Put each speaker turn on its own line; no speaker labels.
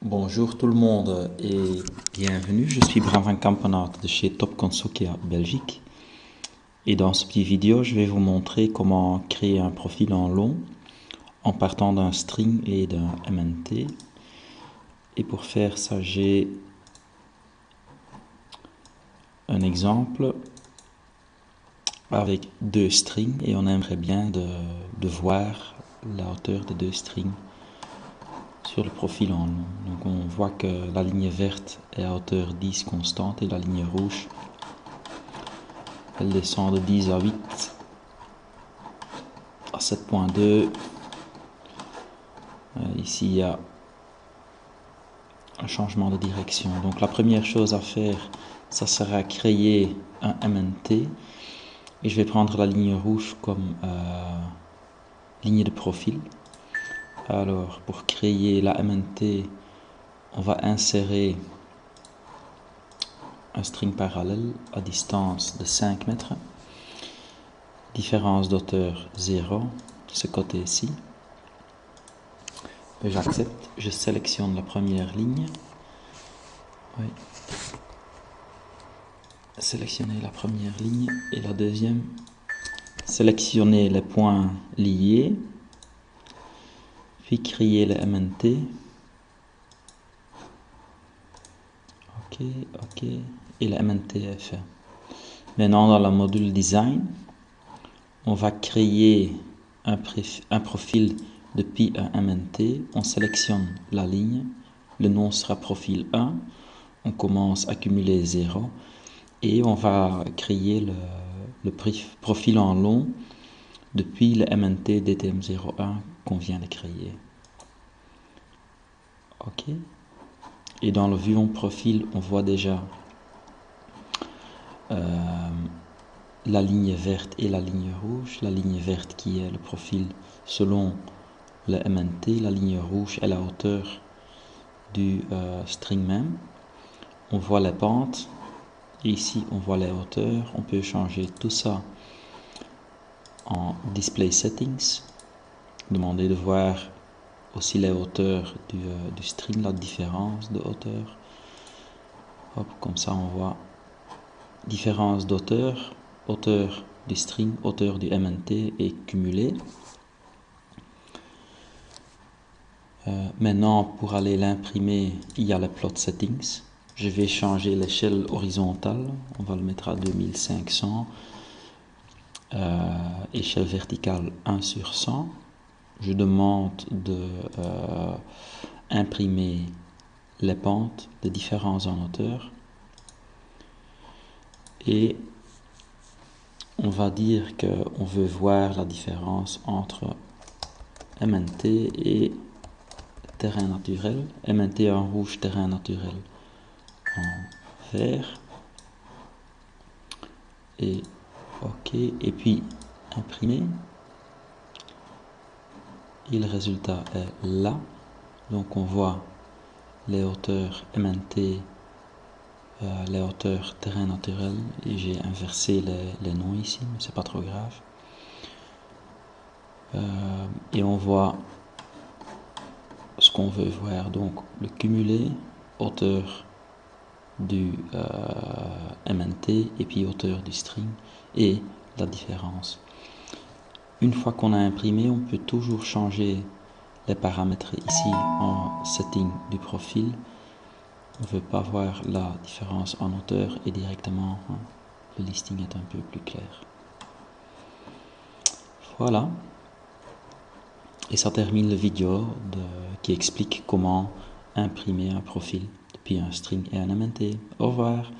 Bonjour tout le monde et bienvenue, je suis Bravin Kampenaert de chez Top Consukia Belgique et dans ce petit vidéo je vais vous montrer comment créer un profil en long en partant d'un string et d'un MNT. Et pour faire ça j'ai un exemple avec deux strings et on aimerait bien de voir la hauteur des deux strings sur le profil en long. Donc on voit que la ligne verte est à hauteur 10 constante et la ligne rouge elle descend de 10 à 8 à 7.2. Ici il y a un changement de direction. Donc la première chose à faire, ça sera créer un MNT et je vais prendre la ligne rouge comme ligne de profil. Alors pour créer la MNT, on va insérer un string parallèle à distance de 5 mètres, différence d'auteur 0, ce côté-ci. J'accepte, je sélectionne la première ligne. Oui. Sélectionner la première ligne et la deuxième. Sélectionner les points liés, puis créer le MNT. OK, et le MNT est fait. Maintenant dans le module design, on va créer un profil depuis un MNT. On sélectionne la ligne, le nom sera profil 1, on commence à cumuler 0 et on va créer le profil en long depuis le MNT DTM01 qu'on vient de créer. OK. Et dans le vue en profil, on voit déjà la ligne verte et la ligne rouge. La ligne verte qui est le profil selon le MNT, la ligne rouge est la hauteur du string même. On voit les pentes et ici on voit les hauteurs. On peut changer tout ça en display settings, demander de voir aussi les hauteurs du string, la différence de hauteur. Hop, comme ça on voit différence d'auteur, hauteur du string, hauteur du MNT et cumulé. Maintenant pour aller l'imprimer, il y a les plot settings. Je vais changer l'échelle horizontale, on va le mettre à 2500. Échelle verticale 1 sur 100. Je demande de imprimer les pentes de différents en hauteur et on va dire qu'on veut voir la différence entre MNT et terrain naturel. MNT en rouge, terrain naturel en vert. Et OK, et puis imprimer. Et le résultat est là. Donc on voit les hauteurs MNT, les hauteurs terrain naturel, et j'ai inversé les noms ici, mais c'est pas trop grave. Et on voit ce qu'on veut voir, donc le cumulé, hauteur du MNT et puis hauteur du string et la différence. Une fois qu'on a imprimé, on peut toujours changer les paramètres ici en setting du profil. On ne veut pas voir la différence en hauteur et directement le listing est un peu plus clair. Voilà. Et ça termine la vidéo qui explique comment imprimer un profil depuis un string et un MNT. Au revoir.